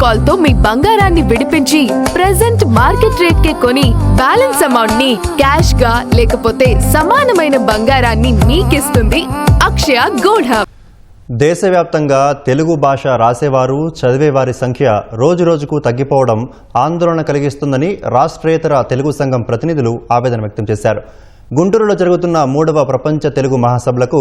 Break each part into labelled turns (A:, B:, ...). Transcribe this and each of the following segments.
A: Call తో మీ బంగారాన్ని విడిపించి ప్రెజెంట్ మార్కెట్ రేట్ కే కొని బ్యాలెన్స్ అమౌంట్ ని క్యాష్ గా లేకపోతే సమానమైన బంగారాన్ని మీకిస్తుంది అక్షయ గోల్డ్ హబ్.
B: దేశవ్యాప్తంగా తెలుగు భాష రాసేవారు చదివేవారి సంఖ్య రోజురోజుకు తగ్గిపోవడం ఆందోళన కలిగిస్తుందని రాష్ట్రేతర తెలుగు సంఘం ప్రతినిధులు ఆవేదన వ్యక్తం చేశారు. గుంటూరులో జరుగుతున్న 3వ ప్రపంచ తెలుగు మహాసభలకు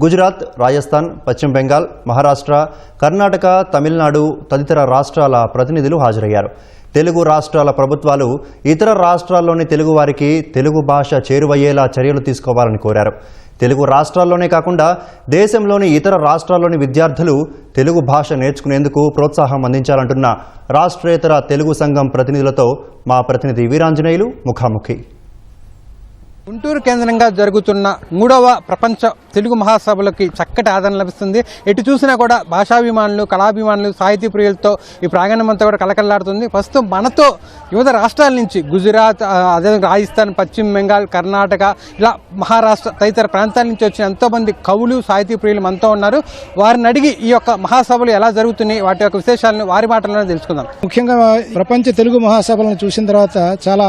B: గుజరాత్, రాజస్థాన్, పశ్చిమ బెంగాల్, మహారాష్ట్ర, కర్ణాటక, తమిళనాడు తదితర రాష్ట్రాల ప్రతినిధులు హాజరయ్యారు. తెలుగు రాష్ట్రాల ప్రభుత్వాలు ఇతర రాష్ట్రాల్లోని తెలుగు వారికి తెలుగు భాష చేరువయ్యేలా చర్యలు తీసుకోవాలని కోరారు. తెలుగు రాష్ట్రాల్లోనే కాకుండా దేశంలోని ఇతర రాష్ట్రాల్లోని విద్యార్థులు తెలుగు భాష నేర్చుకునేందుకు ప్రోత్సాహం అందించాలంటున్న రాష్ట్రేతర తెలుగు సంఘం ప్రతినిధులతో మా ప్రతినిధి వీరాంజనేయులు ముఖాముఖి.
C: గుంటూరు కేంద్రంగా జరుగుతున్న 3వ ప్రపంచ తెలుగు మహాసభలకి చక్కటి ఆదరణ లభిస్తుంది. ఎటు చూసినా కూడా భాషాభిమానులు, కళాభిమానులు, సాహితీ ప్రియులతో ఈ ప్రాంగణం అంతా కూడా కలకల్లాడుతుంది. ప్రస్తుతం మనతో వివిధ రాష్ట్రాల నుంచి గుజరాత్, అదేవిధంగా రాజస్థాన్, పశ్చిమ బెంగాల్, కర్ణాటక, ఇలా మహారాష్ట్ర తదితర ప్రాంతాల నుంచి వచ్చిన ఎంతోమంది కవులు, సాహితీ ప్రియులు మనతో ఉన్నారు. వారిని అడిగి ఈ యొక్క మహాసభలు ఎలా జరుగుతున్నాయి, వాటి యొక్క విశేషాలను వారి మాటల్లోనే తెలుసుకుందాం.
D: ముఖ్యంగా ప్రపంచ తెలుగు మహాసభలను చూసిన తర్వాత చాలా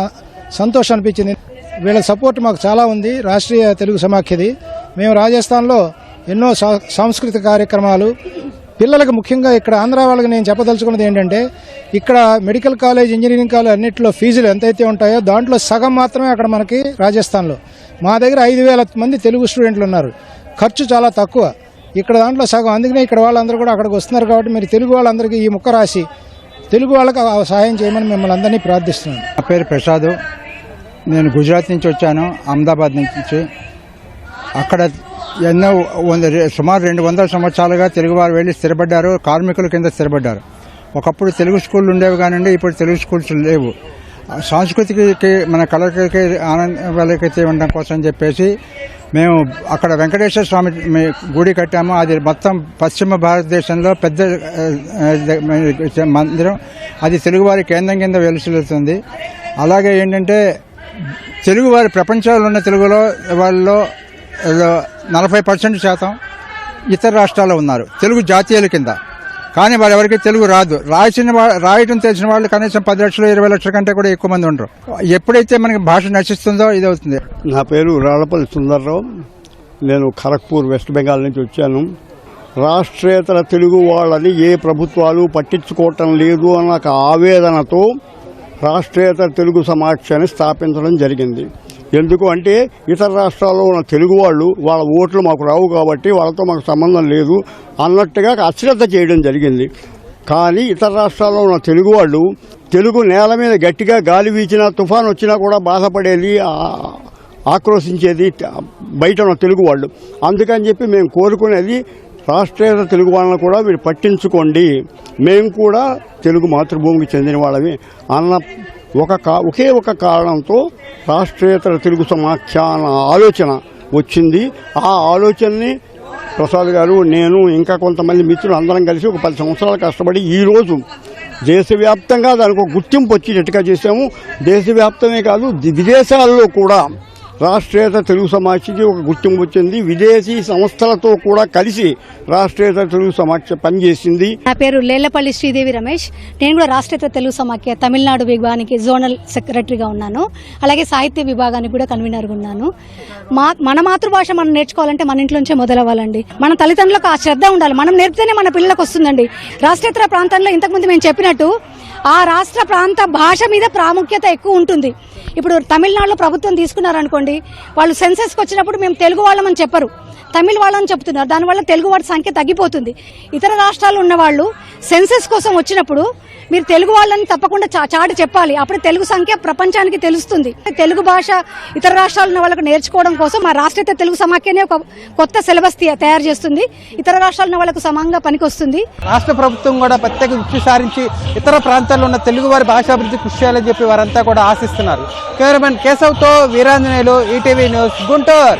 D: సంతోషం అనిపించింది. వీళ్ళ సపోర్ట్ మాకు చాలా ఉంది. రాష్ట్రీయ తెలుగు సమాఖ్యది. మేము రాజస్థాన్లో ఎన్నో సాంస్కృతిక కార్యక్రమాలు పిల్లలకు, ముఖ్యంగా ఇక్కడ ఆంధ్ర వాళ్ళకి నేను చెప్పదలుచుకున్నది ఏంటంటే, ఇక్కడ మెడికల్ కాలేజ్, ఇంజనీరింగ్ కాలేజ్ అన్నింటిలో ఫీజులు ఎంతైతే ఉంటాయో దాంట్లో సగం మాత్రమే అక్కడ మనకి రాజస్థాన్లో. మా దగ్గర 5,000 మంది తెలుగు స్టూడెంట్లు ఉన్నారు. ఖర్చు చాలా తక్కువ. ఇక్కడ దాంట్లో సగం. అందుకనే ఇక్కడ వాళ్ళందరూ కూడా అక్కడికి వస్తున్నారు. కాబట్టి మీరు తెలుగు వాళ్ళందరికీ ఈ ముక్క రాసి తెలుగు వాళ్ళకి సహాయం చేయమని మిమ్మల్ని అందరినీ ప్రార్థిస్తున్నాను.
E: నా పేరు ప్రసాద్. నేను గుజరాత్ నుంచి వచ్చాను, అహ్మదాబాద్ నుంచి. అక్కడ ఎన్నో సుమారు 200 సంవత్సరాలుగా తెలుగువారు వెళ్ళి స్థిరపడ్డారు, కార్మికుల కింద స్థిరపడ్డారు. ఒకప్పుడు తెలుగు స్కూళ్ళు ఉండేవి కానివ్వండి, ఇప్పుడు తెలుగు స్కూల్స్ లేవు. సంస్కృతికి, మన కళకి ఆనందం ఉండడం కోసం చెప్పేసి మేము అక్కడ వెంకటేశ్వర స్వామి గుడి కట్టాము. అది మొత్తం పశ్చిమ భారతదేశంలో పెద్ద మందిరం. అది తెలుగువారి కేంద్రం కింద వెలుసులుతుంది. అలాగే ఏంటంటే, తెలుగువారి ప్రపంచంలో ఉన్న తెలుగులో వాళ్ళలో 40% ఇతర రాష్ట్రాల్లో ఉన్నారు తెలుగు జాతీయుల కింద. కానీ వారెవరికి తెలుగు రాదు. రాయటం తెలిసిన వాళ్ళు కనీసం 10 లక్షలు 20 లక్షల కంటే కూడా ఎక్కువ మంది ఉండరు. ఎప్పుడైతే మనకి భాష నశిస్తుందో ఇది అవుతుంది.
F: నా పేరు రాళ్లపల్లి సుందర్రావు. నేను ఖరగ్పూర్, వెస్ట్ బెంగాల్ నుంచి వచ్చాను. రాష్ట్రేతర తెలుగు వాళ్ళని ఏ ప్రభుత్వాలు పట్టించుకోవటం లేదు అన్న ఆవేదనతో రాష్ట్రేతర తెలుగు సమాఖ్యని స్థాపించడం జరిగింది. ఎందుకు అంటే, ఇతర రాష్ట్రాల్లో ఉన్న తెలుగు వాళ్ళు వాళ్ళ ఓట్లు మాకు రావు కాబట్టి వాళ్ళతో మాకు సంబంధం లేదు అన్నట్టుగా అశ్రద్ధ చేయడం జరిగింది. కానీ ఇతర రాష్ట్రాల్లో ఉన్న తెలుగు వాళ్ళు తెలుగు నేల మీద గట్టిగా గాలి వీచినా, తుఫాను వచ్చినా కూడా బాధపడేది, ఆక్రోశించేది బయట ఉన్న తెలుగు వాళ్ళు. అందుకని చెప్పి మేము కోరుకునేది, రాష్ట్రేతర తెలుగు వాళ్ళని కూడా మీరు పట్టించుకోండి, మేము కూడా తెలుగు మాతృభూమికి చెందిన వాళ్ళమే అన్న ఒకే ఒక కారణంతో రాష్ట్రేతర తెలుగు సమాఖ్య అన్న ఆలోచన వచ్చింది. ఆ ఆలోచనని ప్రసాద్ గారు, నేను, ఇంకా కొంతమంది మిత్రులు అందరం కలిసి ఒక 10 సంవత్సరాలు కష్టపడి ఈరోజు దేశవ్యాప్తంగా దానికి ఒక గుర్తింపు వచ్చేటట్టుగా చేశాము. దేశవ్యాప్తమే కాదు, విదేశాల్లో కూడా రాష్ట్రేతర తెలుగు సమాఖ్యకి ఒక గుర్తింపు వచ్చింది. విదేశీ సంస్థలతో కూడా కలిసి రాష్ట్రేతర తెలుగు సమాఖ్య పనిచేసింది.
G: నా పేరు లేళ్లపల్లి శ్రీదేవి రమేష్. నేను కూడా రాష్ట్రేతర తెలుగు సమాఖ్య తమిళనాడు విభాగానికి జోనల్ సెక్రటరీగా ఉన్నాను. అలాగే సాహిత్య విభాగానికి కూడా కన్వీనర్గా ఉన్నాను. మన మాతృభాష మనం నేర్చుకోవాలంటే మన ఇంట్లోంచే మొదలవ్వాలండి. మన తల్లిదండ్రులకు ఆ శ్రద్ధ ఉండాలి. మనం నేర్పితేనే మన పిల్లలకు వస్తుందండి. రాష్ట్రేతర ప్రాంతంలో ఇంతకుముందు మేము చెప్పినట్టు ఆ రాష్ట్ర ప్రాంత భాష మీద ప్రాముఖ్యత ఎక్కువ ఉంటుంది. ఇప్పుడు తమిళనాడులో ప్రభుత్వం తీసుకున్నారనుకోండి, వాళ్ళు సెన్సెస్కి వచ్చినప్పుడు మేము తెలుగు వాళ్ళమని చెప్పరు, తమిళ వాళ్ళని చెప్తున్నారు. దానివల్ల తెలుగు వాడి సంఖ్య తగ్గిపోతుంది. ఇతర రాష్ట్రాలు ఉన్న వాళ్ళు సెన్సెస్ కోసం వచ్చినప్పుడు మీరు తెలుగు వాళ్ళని తప్పకుండా చాటి చెప్పాలి. అప్పుడు తెలుగు సంఖ్య ప్రపంచానికి తెలుస్తుంది. తెలుగు భాష ఇతర రాష్ట్రాలు ఉన్న వాళ్ళకు నేర్చుకోవడం కోసం మా రాష్ట్రీయ తెలుగు సమాఖ్యనే ఒక కొత్త సిలబస్ తయారు చేస్తుంది. ఇతర రాష్ట్రాలు ఉన్న వాళ్ళకు సమానంగా పనికొస్తుంది.
C: రాష్ట్ర ప్రభుత్వం కూడా ప్రత్యేక దృష్టి సారించి ఇతర ప్రాంతాల్లో ఉన్న తెలుగు వారి భాషాభివృద్ధి కృషి చేయాలని చెప్పి వారంతా కూడా ఆశిస్తున్నారు. కెమెరామెన్ కేశవ్తో వీరాంజనేయులు, ఈటీవీ న్యూస్, గుంటూరు.